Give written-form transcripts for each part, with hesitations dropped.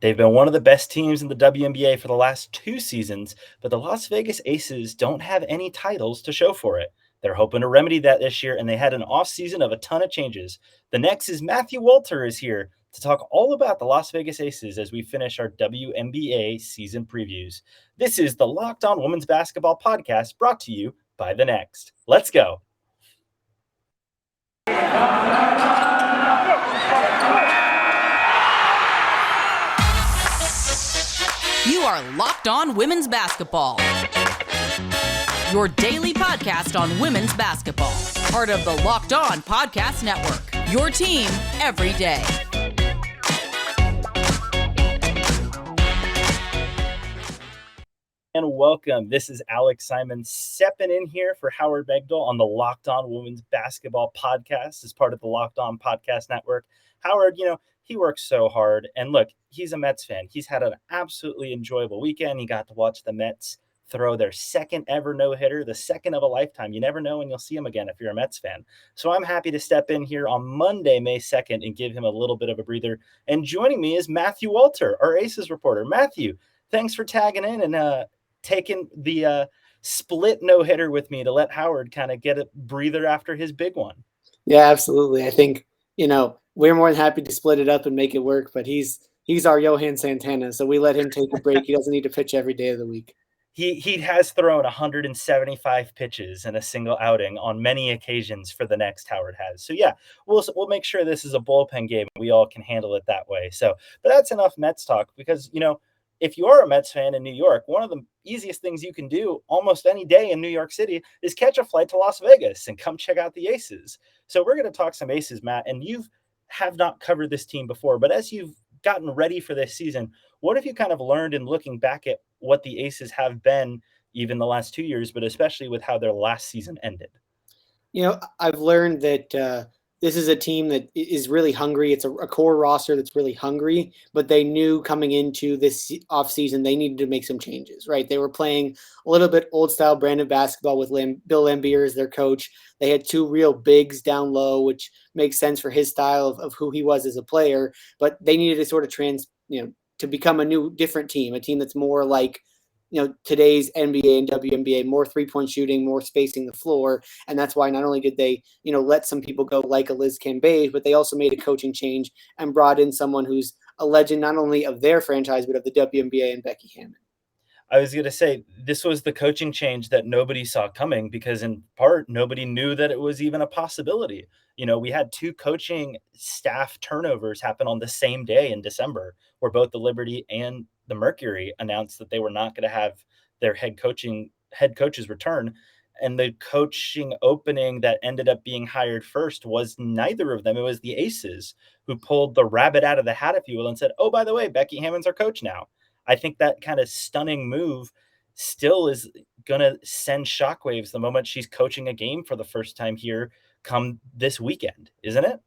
They've been one of the best teams in the WNBA for the last 2 seasons, but the Las Vegas Aces don't have any titles to show for it. They're hoping to remedy that this year, and they had an offseason of a ton of changes. The next is Matthew Walter is here to talk all about the Las Vegas Aces as we finish our WNBA season previews. This is the Locked On Women's Basketball Podcast brought to you by The Next. Let's go. You are Locked On Women's Basketball, your daily podcast on women's basketball. Part of the Locked On Podcast Network, your team every day. And welcome. This is Alex Simon stepping in here for Howard Megdal on the Locked On Women's Basketball Podcast as part of the Locked On Podcast Network. Howard, he works so hard. And look, he's a Mets fan. He's had an absolutely enjoyable weekend. He got to watch the Mets throw their second ever no-hitter, the second of a lifetime. You never know when you'll see him again if you're a Mets fan. So I'm happy to step in here on Monday, May 2nd, and give him a little bit of a breather. And joining me is Matthew Walter, our Aces reporter. Matthew, thanks for tagging in and taking the split no-hitter with me to let Howard kind of get a breather after his big one. Yeah, absolutely. I think, we're more than happy to split it up and make it work, but he's our Johan Santana, so we let him take a break. He doesn't need to pitch every day of the week. He has thrown 175 pitches in a single outing on many occasions for the next Howard has. So yeah, we'll make sure this is a bullpen game. We all can handle it that way. So, but that's enough Mets talk because, if you are a Mets fan in New York, one of the easiest things you can do almost any day in New York City is catch a flight to Las Vegas and come check out the Aces. So we're going to talk some Aces, Matt, and you have not covered this team before, but as you've gotten ready for this season, what have you kind of learned in looking back at what the Aces have been even the last 2 years, but especially with how their last season ended? I've learned that this is a team that is really hungry. It's a core roster that's really hungry, but they knew coming into this offseason they needed to make some changes, right? They were playing a little bit old-style brand of basketball with Bill Laimbeer as their coach. They had two real bigs down low, which makes sense for his style of who he was as a player, but they needed to sort of to become a new, different team, a team that's more like today's NBA and WNBA, more three-point shooting, more spacing the floor. And that's why not only did they, let some people go like a Liz Cambage, but they also made a coaching change and brought in someone who's a legend, not only of their franchise, but of the WNBA, and Becky Hammon. I was going to say, this was the coaching change that nobody saw coming because in part, nobody knew that it was even a possibility. We had two coaching staff turnovers happen on the same day in December, where both the Liberty and the Mercury announced that they were not going to have their head coaches return. And the coaching opening that ended up being hired first was neither of them. It was the Aces who pulled the rabbit out of the hat, if you will, and said, oh, by the way, Becky Hammon's our coach now. I think that kind of stunning move still is going to send shockwaves the moment she's coaching a game for the first time here come this weekend, isn't it?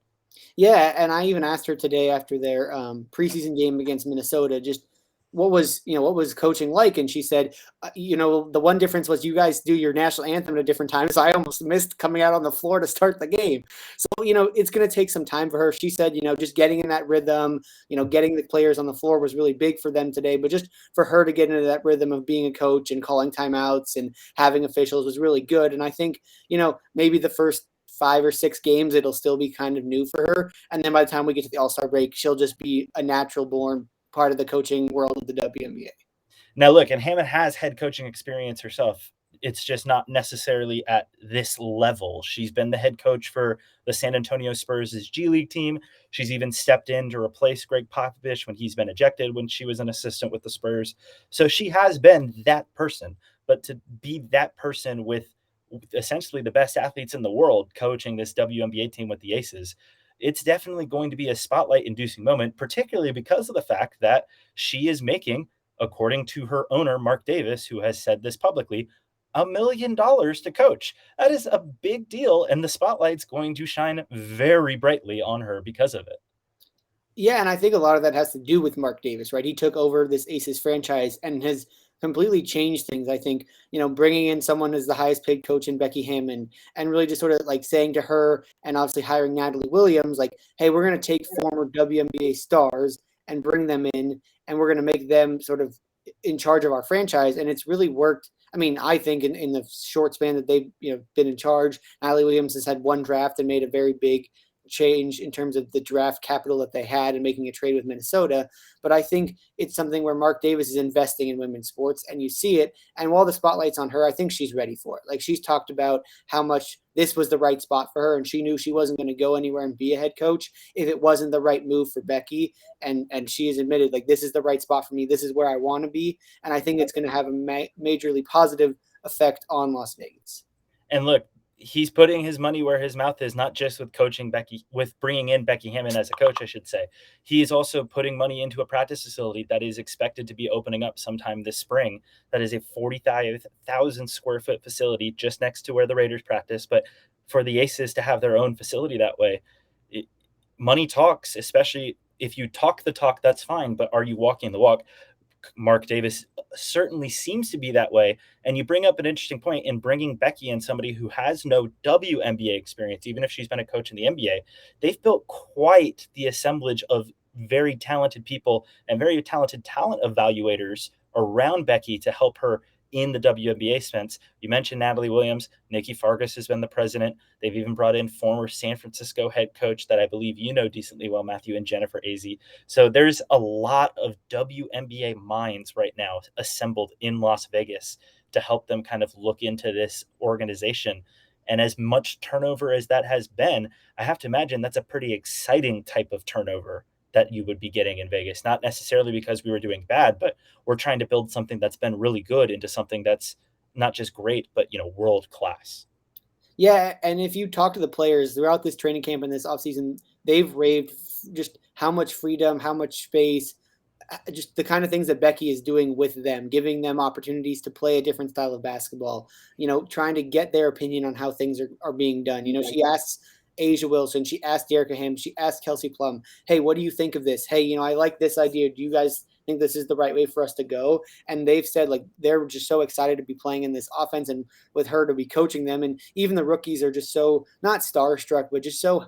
Yeah, and I even asked her today after their preseason game against Minnesota, just what was coaching like? And she said, the one difference was you guys do your national anthem at a different time, so I almost missed coming out on the floor to start the game. So, it's going to take some time for her. She said, just getting in that rhythm, getting the players on the floor was really big for them today, but just for her to get into that rhythm of being a coach and calling timeouts and having officials was really good. And I think, maybe the first 5 or 6 games, it'll still be kind of new for her. And then by the time we get to the All-Star break, she'll just be a natural born part of the coaching world of the WNBA. Now, look, and Hammon has head coaching experience herself. It's just not necessarily at this level. She's been the head coach for the San Antonio Spurs' G League team. She's even stepped in to replace Greg Popovich when he's been ejected when she was an assistant with the Spurs. So she has been that person. But to be that person with essentially the best athletes in the world coaching this WNBA team with the Aces, it's definitely going to be a spotlight-inducing moment, particularly because of the fact that she is making, according to her owner, Mark Davis, who has said this publicly, $1 million to coach. That is a big deal, and the spotlight's going to shine very brightly on her because of it. Yeah, and I think a lot of that has to do with Mark Davis, right? He took over this Aces franchise and has completely changed things. I think, bringing in someone as the highest paid coach in Becky Hammon and really just sort of like saying to her and obviously hiring Natalie Williams, like, hey, we're going to take former WNBA stars and bring them in, and we're going to make them sort of in charge of our franchise. And it's really worked. I mean, I think in the short span that they've been in charge, Allie Williams has had one draft and made a very big change in terms of the draft capital that they had and making a trade with Minnesota. But I think it's something where Mark Davis is investing in women's sports, and you see it. And while the spotlight's on her, I think she's ready for it. Like, she's talked about how much this was the right spot for her, and she knew she wasn't going to go anywhere and be a head coach if it wasn't the right move for Becky. And she has admitted, like, this is the right spot for me. This is where I want to be. And I think it's going to have a majorly positive effect on Las Vegas. And look, he's putting his money where his mouth is, not just with bringing in Becky Hammon as a coach, I should say. He is also putting money into a practice facility that is expected to be opening up sometime this spring. That is a 45,000 square foot facility just next to where the Raiders practice. But for the Aces to have their own facility that way, money talks, especially if you talk the talk, that's fine. But are you walking the walk? Mark Davis certainly seems to be that way. And you bring up an interesting point in bringing Becky in, somebody who has no WNBA experience, even if she's been a coach in the NBA. They've built quite the assemblage of very talented people and very talented talent evaluators around Becky to help her in the WNBA sense. You mentioned Natalie Williams. Nikki Fargas has been the president. They've even brought in former San Francisco head coach that I believe you know decently well, Matthew, and Jennifer Azzi. So there's a lot of WNBA minds right now assembled in Las Vegas to help them kind of look into this organization. And as much turnover as that has been, I have to imagine that's a pretty exciting type of turnover that you would be getting in Vegas, not necessarily because we were doing bad, but we're trying to build something that's been really good into something that's not just great, but, world class. Yeah. And if you talk to the players throughout this training camp and this offseason, they've raved just how much freedom, how much space, just the kind of things that Becky is doing with them, giving them opportunities to play a different style of basketball, trying to get their opinion on how things are being done. She asks A'ja Wilson, she asked Dearica Hamby, she asked Kelsey Plum, hey, what do you think of this? Hey, I like this idea. Do you guys think this is the right way for us to go? And they've said, like, they're just so excited to be playing in this offense and with her to be coaching them. And even the rookies are just so, not starstruck, but just so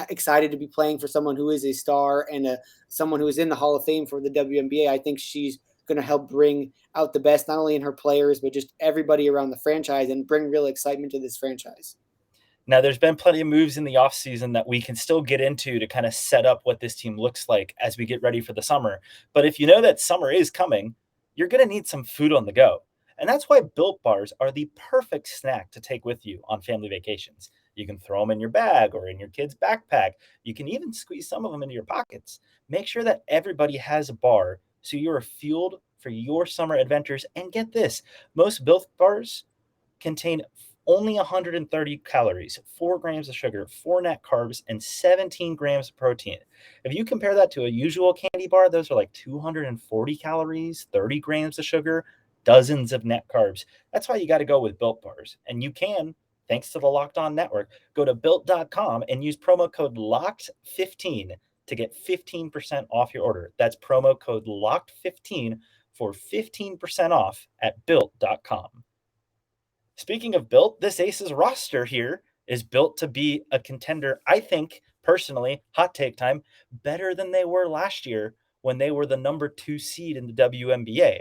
excited to be playing for someone who is a star and someone who is in the Hall of Fame for the WNBA. I think she's going to help bring out the best, not only in her players, but just everybody around the franchise, and bring real excitement to this franchise. Now, there's been plenty of moves in the offseason that we can still get into to kind of set up what this team looks like as we get ready for the summer. But if you know that summer is coming, you're going to need some food on the go. And that's why Built Bars are the perfect snack to take with you on family vacations. You can throw them in your bag or in your kid's backpack. You can even squeeze some of them into your pockets. Make sure that everybody has a bar so you're fueled for your summer adventures. And get this, most Built Bars contain only 130 calories, 4 grams of sugar, 4 net carbs, and 17 grams of protein. If you compare that to a usual candy bar, those are like 240 calories, 30 grams of sugar, dozens of net carbs. That's why you got to go with Built Bars. And you can, thanks to the Locked On Network, go to Built.com and use promo code LOCKED15 to get 15% off your order. That's promo code LOCKED15 for 15% off at Built.com. Speaking of built, this Aces roster here is built to be a contender, I think, personally, hot take time, better than they were last year when they were the number 2 seed in the WNBA.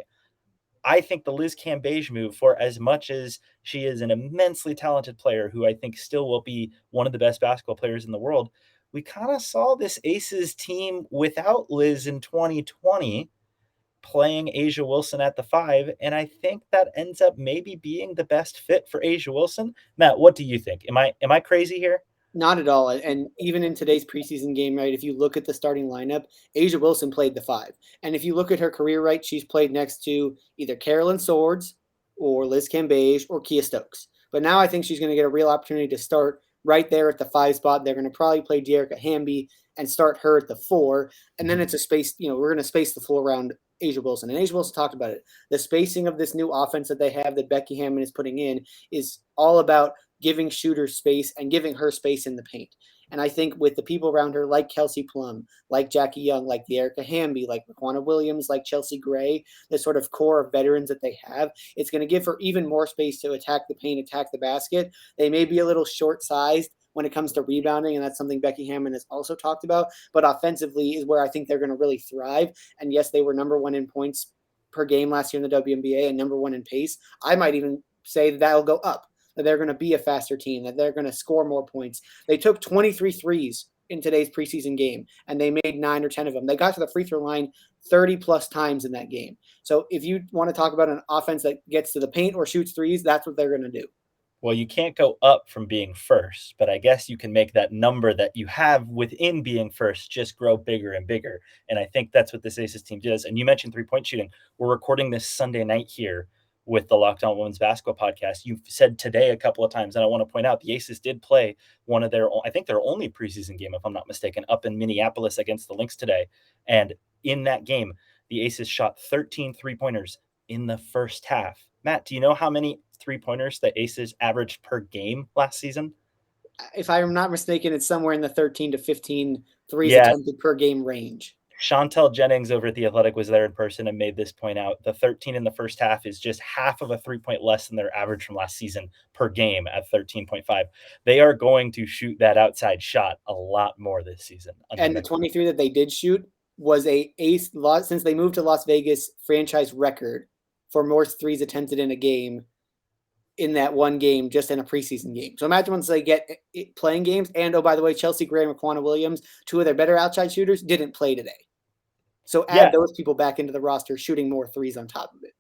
I think the Liz Cambage move, for as much as she is an immensely talented player who I think still will be one of the best basketball players in the world, we kind of saw this Aces team without Liz in 2020 playing A'ja Wilson at the 5, and I think that ends up maybe being the best fit for A'ja Wilson. Matt, what do you think? Am I crazy here? Not at all. And even in today's preseason game, right, if you look at the starting lineup, A'ja Wilson played the 5. And if you look at her career, right, she's played next to either Carolyn Swords or Liz Cambage or Kia Stokes. But now I think she's going to get a real opportunity to start right there at the 5 spot. They're going to probably play Dearica Hamby and start her at the 4. And then it's a space, we're going to space the floor around A'ja Wilson. And A'ja Wilson talked about it. The spacing of this new offense that they have that Becky Hammon is putting in is all about giving shooters space and giving her space in the paint. And I think with the people around her, like Kelsey Plum, like Jackie Young, like Dearica Hamby, like Raquana Williams, like Chelsea Gray, the sort of core of veterans that they have, it's going to give her even more space to attack the paint, attack the basket. They may be a little short-sized, when it comes to rebounding, and that's something Becky Hammon has also talked about. But offensively is where I think they're going to really thrive. And yes, they were number one in points per game last year in the WNBA and number one in pace. I might even say that'll go up, that they're going to be a faster team, that they're going to score more points. They took 23 threes in today's preseason game, and they made 9 or 10 of them. They got to the free throw line 30 plus times in that game. So if you want to talk about an offense that gets to the paint or shoots threes, that's what they're going to do. Well, you can't go up from being first, but I guess you can make that number that you have within being first just grow bigger and bigger. And I think that's what this Aces team does. And you mentioned 3-point shooting. We're recording this Sunday night here with the Locked On Women's Basketball podcast. You've said today a couple of times, and I want to point out the Aces did play one of their, I think their only preseason game, if I'm not mistaken, up in Minneapolis against the Lynx today. And in that game, the Aces shot 13 3-pointers in the first half. Matt, do you know how many 3-pointers the Aces averaged per game last season? If I'm not mistaken, it's somewhere in the 13 to 15 threes attempted per game range. Chantel Jennings over at The Athletic was there in person and made this point out. The 13 in the first half is just half of a 3-point less than their average from last season per game at 13.5. They are going to shoot that outside shot a lot more this season. And the 23 that they did shoot was a ace, since they moved to Las Vegas, franchise record for more threes attempted in a game in that one game, just in a preseason game. So imagine once they get playing games. And, oh, by the way, Chelsea Gray and Raquana Williams, two of their better outside shooters, didn't play today. So add those people back into the roster, shooting more threes on top of it.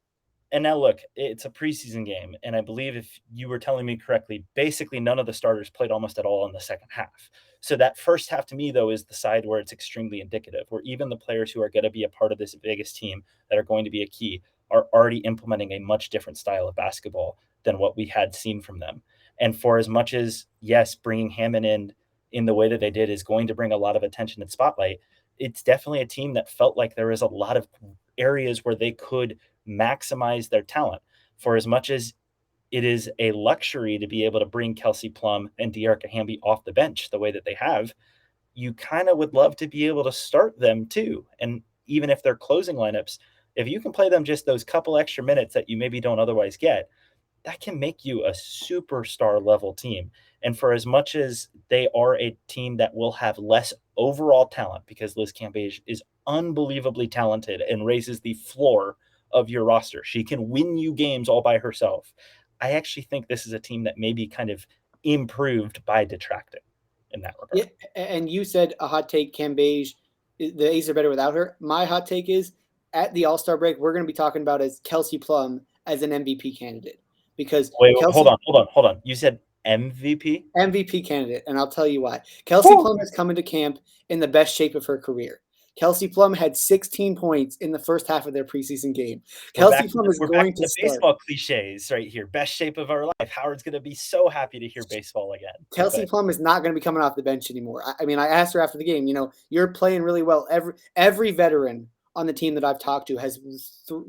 And now look, it's a preseason game. And I believe if you were telling me correctly, basically none of the starters played almost at all in the second half. So that first half to me, though, is the side where it's extremely indicative, where even the players who are going to be a part of this Vegas team that are going to be a key are already implementing a much different style of basketball than what we had seen from them. And for as much as, yes, bringing Hammon in the way that they did is going to bring a lot of attention and spotlight, it's definitely a team that felt like there was a lot of areas where they could maximize their talent. For as much as it is a luxury to be able to bring Kelsey Plum and Dearica Hamby off the bench the way that they have, you kind of would love to be able to start them too. And even if they're closing lineups, if you can play them just those couple extra minutes that you maybe don't otherwise get, that can make you a superstar level team. And for as much as they are a team that will have less overall talent, because Liz Cambage is unbelievably talented and raises the floor of your roster, she can win you games all by herself. I actually think this is a team that may be kind of improved by detracting in that regard. Yeah, and you said a hot take, Cambage, the Aces are better without her. My hot take is, at the All-Star break, we're going to be talking about as Kelsey Plum as an MVP candidate. Because hold on. You said MVP? MVP candidate, and I'll tell you why. Kelsey Plum has come into camp in the best shape of her career. Kelsey Plum had 16 points in the first half of their preseason game. Kelsey Plum is going to start. Baseball cliches right here. Best shape of our life. Howard's going to be so happy to hear baseball again. Kelsey Plum is not going to be coming off the bench anymore. I mean, I asked her after the game, you're playing really well. Every veteran on the team that I've talked to has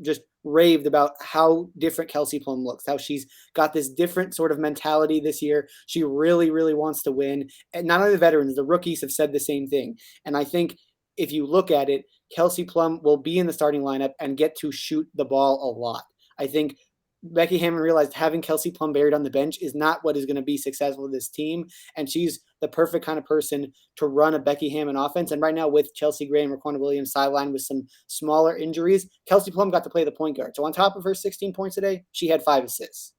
just raved about how different Kelsey Plum looks, how she's got this different sort of mentality this year. She really, really wants to win. And not only the veterans, the rookies have said the same thing. And I think if you look at it, Kelsey Plum will be in the starting lineup and get to shoot the ball a lot. I think Becky Hammon realized having Kelsey Plum buried on the bench is not what is going to be successful with this team. And she's the perfect kind of person to run a Becky Hammon offense. And right now with Chelsea Gray and Raquana Williams sidelined with some smaller injuries, Kelsey Plum got to play the point guard. So on top of her 16 points today, she had 5 assists.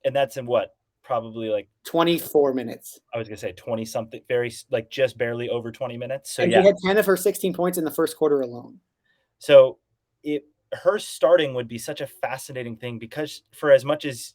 And that's in what? Probably like 24 minutes. I was going to say 20 something, just barely over 20 minutes. So and she had 10 of her 16 points in the first quarter alone. So her starting would be such a fascinating thing, because for as much as,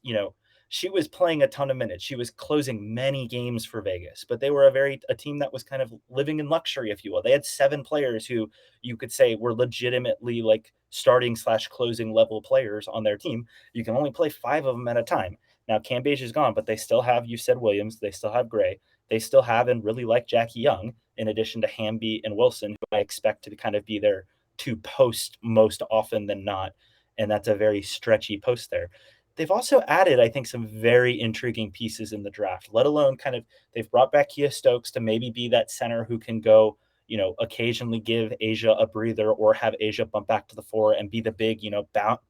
she was playing a ton of minutes, she was closing many games for Vegas, but they were a team that was kind of living in luxury, if you will. They had 7 players who you could say were legitimately like starting/closing level players on their team. You can only play 5 of them at a time. Now, Cambage is gone, but they still have, you said Williams, they still have Gray. They still have, and really like Jackie Young, in addition to Hamby and Wilson, who I expect to kind of be their 2 post most often than not. And that's a very stretchy post there. They've also added, I think, some very intriguing pieces in the draft, let alone they've brought back Kia Stokes to maybe be that center who can go, occasionally give Asia a breather, or have Asia bump back to the 4 and be the big,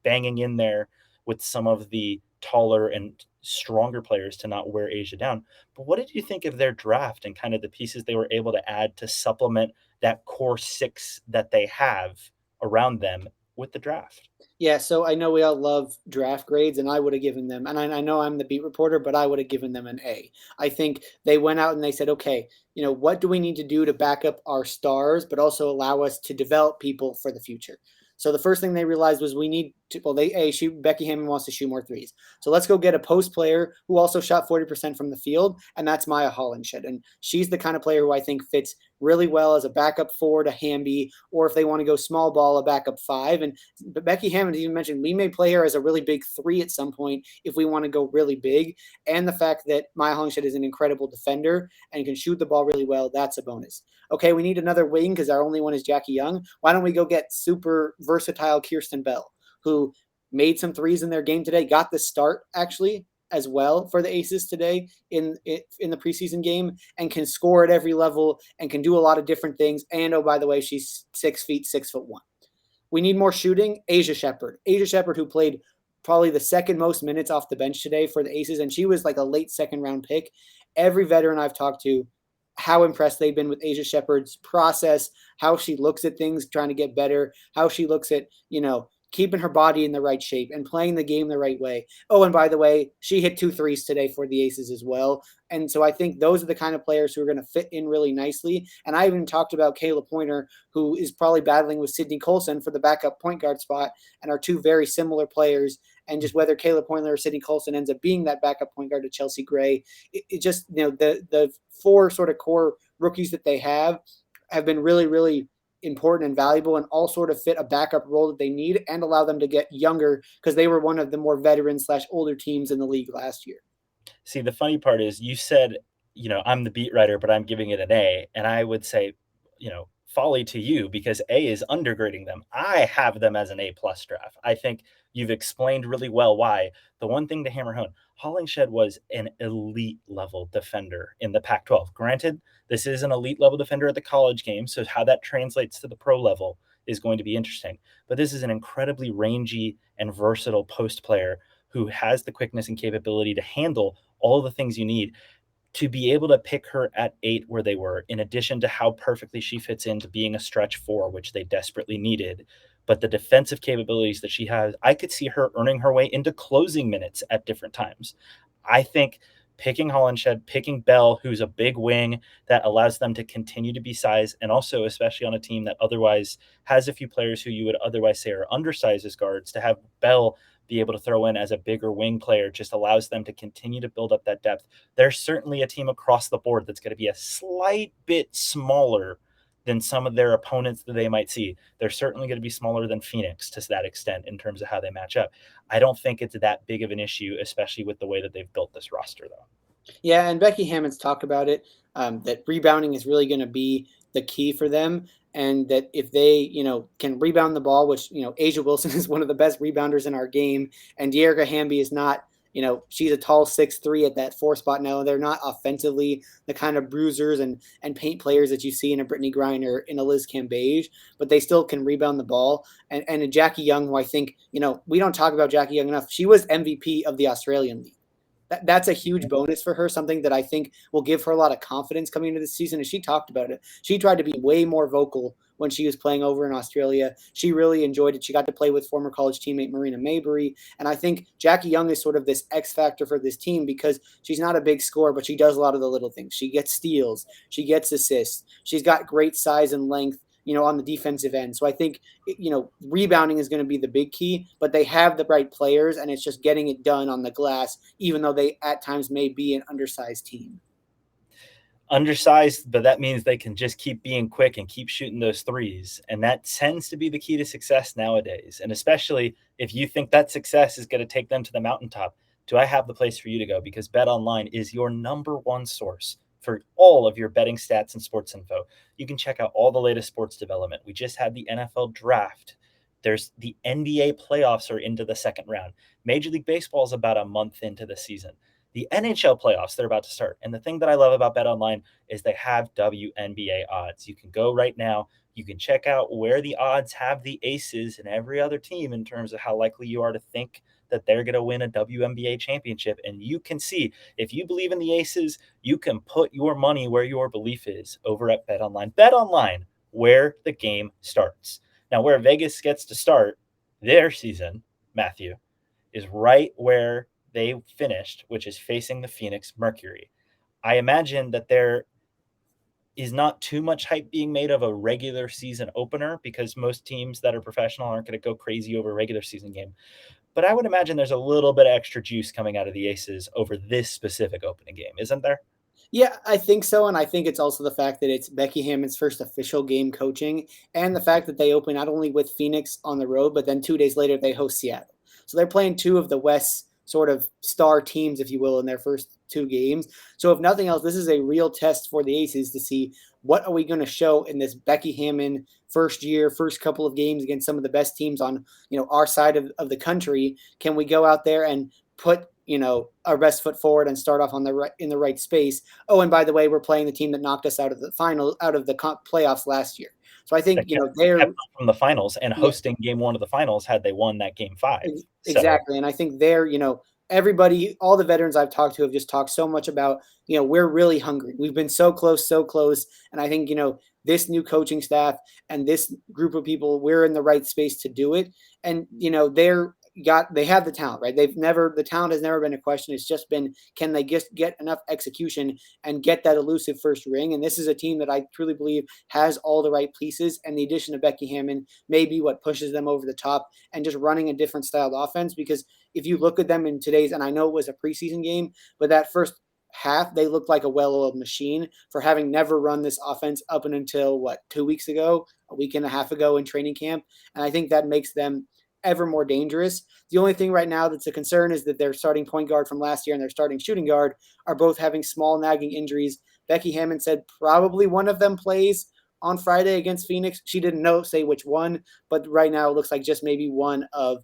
banging in there with some of the taller and stronger players to not wear Asia down. But what did you think of their draft and kind of the pieces they were able to add to supplement that core six that they have around them with the draft? Yeah, so I know we all love draft grades, and I would have given them, and I know I'm the beat reporter, but I would have given them an A. I think they went out and they said, okay, what do we need to do to back up our stars, but also allow us to develop people for the future? So the first thing they realized was we need to, well, Becky Hammon wants to shoot more threes. So let's go get a post player who also shot 40% from the field, and that's Maya Hollenshed. And she's the kind of player who I think fits really well as a backup four to Hamby, or if they want to go small ball, a backup five. But Becky Hammon even mentioned we may play her as a really big three at some point if we want to go really big. And the fact that Maya Hollenshed is an incredible defender and can shoot the ball really well, that's a bonus. Okay, we need another wing because our only one is Jackie Young. Why don't we go get super versatile Kirsten Bell, who made some threes in their game today, got the start actually as well for the Aces today in the preseason game, and can score at every level and can do a lot of different things. And oh, by the way, she's 6 feet, 6'1". We need more shooting. Asia Shepard, who played probably the second most minutes off the bench today for the Aces, and she was like a late second round pick. Every veteran I've talked to, how impressed they've been with Asia Shepard's process, how she looks at things, trying to get better, how she looks at, keeping her body in the right shape and playing the game the right way. Oh, and by the way, she hit 2 threes today for the Aces as well. And so I think those are the kind of players who are going to fit in really nicely. And I even talked about Kayla Pointer, who is probably battling with Sydney Colson for the backup point guard spot, and are two very similar players. And just whether Kayla Pointer or Sydney Colson ends up being that backup point guard to Chelsea Gray, it just, the four sort of core rookies that they have been really, really important and valuable, and all sort of fit a backup role that they need and allow them to get younger, because they were one of the more veteran/older teams in the league last year. See, the funny part is you said, I'm the beat writer, but I'm giving it an A. And I would say, folly to you, because A is undergrading them. I have them as an A+ draft. I think you've explained really well why. The one thing to hammer home, Hollenshed was an elite level defender in the Pac-12. Granted, this is an elite level defender at the college game, so how that translates to the pro level is going to be interesting. But this is an incredibly rangy and versatile post player who has the quickness and capability to handle all the things you need. To be able to pick her at 8 where they were, in addition to how perfectly she fits into being a stretch 4, which they desperately needed, but the defensive capabilities that she has, I could see her earning her way into closing minutes at different times. I think picking Hollenshed, picking Bell, who's a big wing that allows them to continue to be size, and also especially on a team that otherwise has a few players who you would otherwise say are undersized as guards, to have Bell be able to throw in as a bigger wing player just allows them to continue to build up that depth. There's certainly a team across the board that's going to be a slight bit smaller than some of their opponents that they might see. They're certainly going to be smaller than Phoenix to that extent in terms of how they match up. I don't think it's that big of an issue, especially with the way that they've built this roster, though. Yeah, and Becky Hammon's talked about it, that rebounding is really going to be the key for them. And that if they, can rebound the ball, which, Asia Wilson is one of the best rebounders in our game, and Dearica Hamby is not, she's a tall 6'3" at that 4 spot. Now, they're not offensively the kind of bruisers and paint players that you see in a Brittany Griner, in a Liz Cambage, but they still can rebound the ball. And a Jackie Young, who I think, we don't talk about Jackie Young enough. She was MVP of the Australian League. That's a huge bonus for her, something that I think will give her a lot of confidence coming into the season. And she talked about it. She tried to be way more vocal when she was playing over in Australia. She really enjoyed it. She got to play with former college teammate Marina Maybury. And I think Jackie Young is sort of this X factor for this team, because she's not a big scorer, but she does a lot of the little things. She gets steals. She gets assists. She's got great size and length, on the defensive end. So I think, rebounding is going to be the big key, but they have the right players, and it's just getting it done on the glass, even though they at times may be an undersized team. Undersized, but that means they can just keep being quick and keep shooting those threes. And that tends to be the key to success nowadays. And especially if you think that success is going to take them to the mountaintop, do I have the place for you to go? Because BetOnline is your number one source for all of your betting stats and sports info. You can check out all the latest sports development. We just had the NFL draft. There's the NBA playoffs are into the second round. Major League Baseball is about a month into the season. The NHL playoffs, they're about to start. And the thing that I love about BetOnline is they have WNBA odds. You can go right now. You can check out where the odds have the Aces and every other team in terms of how likely you are to think that they're going to win a WNBA championship. And you can see, if you believe in the Aces, you can put your money where your belief is over at BetOnline. BetOnline, where the game starts. Now, where Vegas gets to start their season, Matthew, is right where they finished, which is facing the Phoenix Mercury. I imagine that there is not too much hype being made of a regular season opener because most teams that are professional aren't going to go crazy over a regular season game. But I would imagine there's a little bit of extra juice coming out of the Aces over this specific opening game, isn't there? Yeah, I think so. And I think it's also the fact that it's Becky Hammon's first official game coaching, and the fact that they open not only with Phoenix on the road, but then 2 days later they host Seattle. So they're playing two of the West's sort of star teams, if you will, in their first two games. So if nothing else, this is a real test for the Aces to see what are we going to show in this Becky Hammon first couple of games against some of the best teams on, our side of the country. Can we go out there and put, our best foot forward and start off in the right space? Oh, and by the way, we're playing the team that knocked us out of the playoffs last year. So I think, they're from the finals and hosting game one of the finals had they won that game 5. Exactly. So. And I think they're, everybody, all the veterans I've talked to have just talked so much about, we're really hungry. We've been so close. And I think, this new coaching staff and this group of people, we're in the right space to do it. And, they have the talent, right? The talent has never been a question. It's just been, can they just get enough execution and get that elusive first ring? And this is a team that I truly believe has all the right pieces. And the addition of Becky Hammon may be what pushes them over the top and just running a different styled offense. Because if you look at them in today's, and I know it was a preseason game, but that first half, they looked like a well-oiled machine for having never run this offense up until 2 weeks ago, a week and a half ago in training camp. And I think that makes them ever more dangerous. The only thing right now that's a concern is that their starting point guard from last year and their starting shooting guard are both having small nagging injuries. Becky Hammon said probably one of them plays on Friday against Phoenix. She didn't say which one, but right now it looks like just maybe one of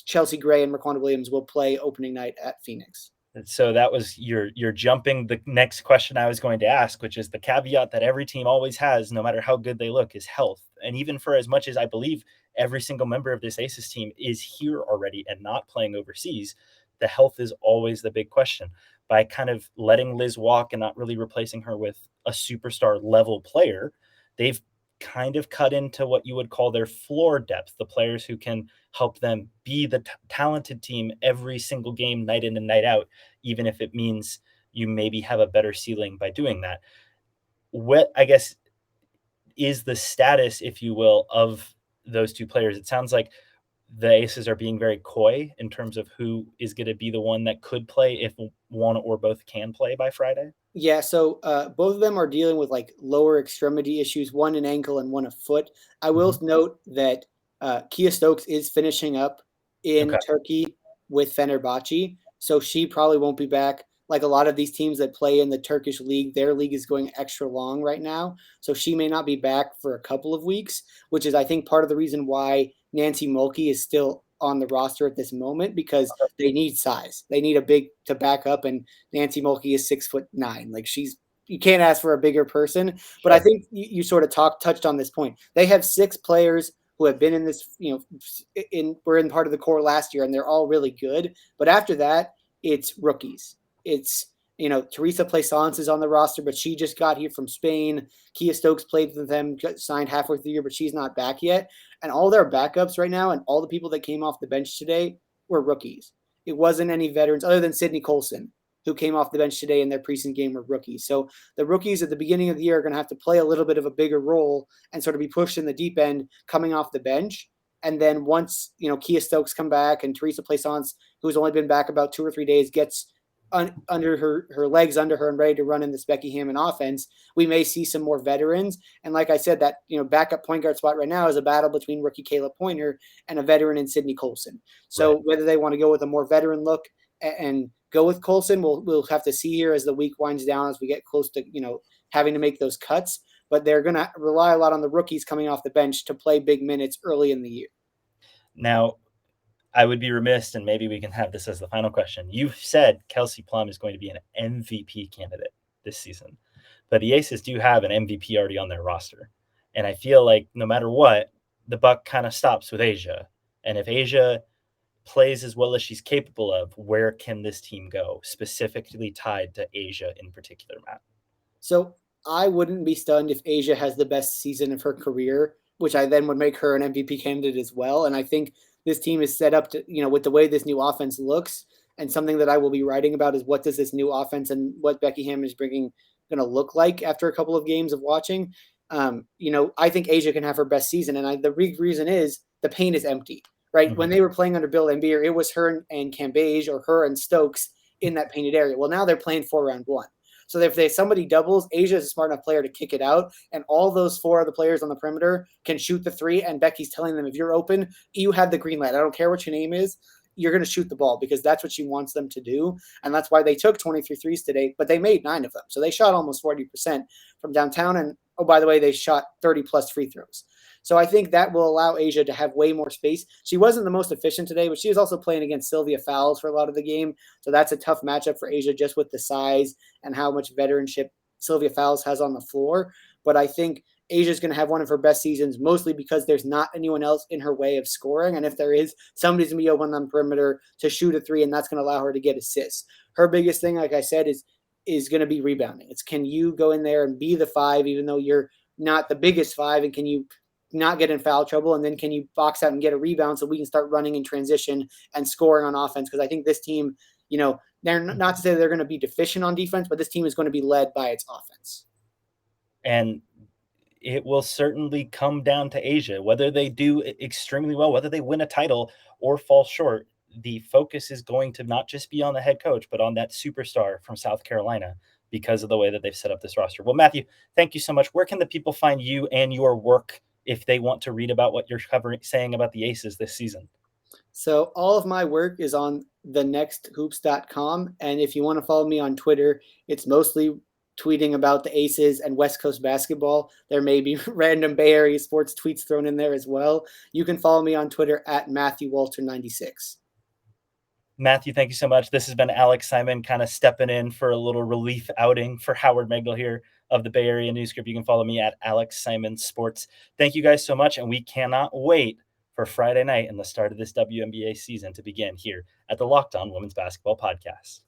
Chelsea Gray and Raquanda Williams will play opening night at Phoenix. So that was you're jumping the next question I was going to ask, which is the caveat that every team always has, no matter how good they look, is health. And even for as much as I believe every single member of this Aces team is here already and not playing overseas, the health is always the big question. By kind of letting Liz walk and not really replacing her with a superstar level player, they've kind of cut into what you would call their floor depth, the players who can help them be the talented team every single game, night in and night out, even if it means you maybe have a better ceiling by doing that. What, I guess, is the status, if you will, of those two players? It sounds like the Aces are being very coy in terms of who is going to be the one that could play if one or both can play by Friday. Yeah, so both of them are dealing with lower extremity issues, one an ankle and one a foot. I will note that Kia Stokes is finishing up in Turkey with Fenerbahce, so she probably won't be back. Like a lot of these teams that play in the Turkish league, their league is going extra long right now, so she may not be back for a couple of weeks, which is, I think, part of the reason why Nancy Mulkey is still on the roster at this moment, because they need size. They need a big to back up, and Nancy Mulkey is 6'9". You can't ask for a bigger person. But I think you sort of touched on this point. They have 6 players who have been in this, were in part of the core last year, and they're all really good. But after that, it's rookies. It's, Teresa Plaisance is on the roster, but she just got here from Spain. Kia Stokes played with them, signed halfway through the year, but she's not back yet. And all their backups right now and all the people that came off the bench today were rookies. It wasn't any veterans other than Sydney Colson, who came off the bench today in their preseason game, were rookies. So the rookies at the beginning of the year are going to have to play a little bit of a bigger role and sort of be pushed in the deep end coming off the bench. And then once, Kia Stokes come back and Teresa Plaisance, who's only been back about 2 or 3 days, gets under her legs under her and ready to run in this Becky Hammon offense, we may see some more veterans. And like I said, that backup point guard spot right now is a battle between rookie Kayla Pointer and a veteran in Sydney Colson. So whether they want to go with a more veteran look and go with Colson, we'll have to see here as the week winds down, as we get close to having to make those cuts. But they're going to rely a lot on the rookies coming off the bench to play big minutes early in the year. Now, I would be remiss, and maybe we can have this as the final question. You've said Kelsey Plum is going to be an MVP candidate this season, but the Aces do have an MVP already on their roster. And I feel like no matter what, the buck kind of stops with Asia. And if Asia plays as well as she's capable of, where can this team go, specifically tied to Asia in particular, Matt? So I wouldn't be stunned if Asia has the best season of her career, which I then would make her an MVP candidate as well. And I think this team is set up to, with the way this new offense looks, and something that I will be writing about is what does this new offense and what Becky Hammon is bringing going to look like after a couple of games of watching. I think Asia can have her best season. And the reason is the paint is empty, right? Mm-hmm. When they were playing under Bill Embiid, it was her and Cambage or her and Stokes in that painted area. Well, now they're playing 4-round-1. So if somebody doubles, Asia is a smart enough player to kick it out, and all those 4 other players on the perimeter can shoot the 3, and Becky's telling them, if you're open, you have the green light. I don't care what your name is. You're going to shoot the ball because that's what she wants them to do, and that's why they took 23 threes today, but they made 9 of them. So they shot almost 40% from downtown, and, oh, by the way, they shot 30-plus free throws. So I think that will allow Asia to have way more space. She wasn't the most efficient today, but she was also playing against Sylvia Fowles for a lot of the game. So that's a tough matchup for Asia just with the size and how much veteranship Sylvia Fowles has on the floor. But I think Asia's going to have one of her best seasons, mostly because there's not anyone else in her way of scoring. And if there is, somebody's going to be open on the perimeter to shoot a 3, and that's going to allow her to get assists. Her biggest thing, like I said, is going to be rebounding. It's, can you go in there and be the 5, even though you're not the biggest 5, and can you not get in foul trouble, and then can you box out and get a rebound so we can start running in transition and scoring on offense? Because I think this team, they're not to say they're going to be deficient on defense, but this team is going to be led by its offense. And it will certainly come down to Asia, whether they do extremely well, whether they win a title or fall short. The focus is going to not just be on the head coach, but on that superstar from South Carolina, because of the way that they've set up this roster. Well, Matthew, thank you so much. Where can the people find you and your work if they want to read about what you're saying about the Aces this season? So all of my work is on thenexthoops.com. And if you want to follow me on Twitter, it's mostly tweeting about the Aces and West Coast basketball. There may be random Bay Area sports tweets thrown in there as well. You can follow me on Twitter at MatthewWalter96. Matthew, thank you so much. This has been Alex Simon kind of stepping in for a little relief outing for Howard Megdal here of the Bay Area News Group. You can follow me at Alex Simon Sports. Thank you guys so much, and we cannot wait for Friday night and the start of this WNBA season to begin here at the Locked On Women's Basketball Podcast.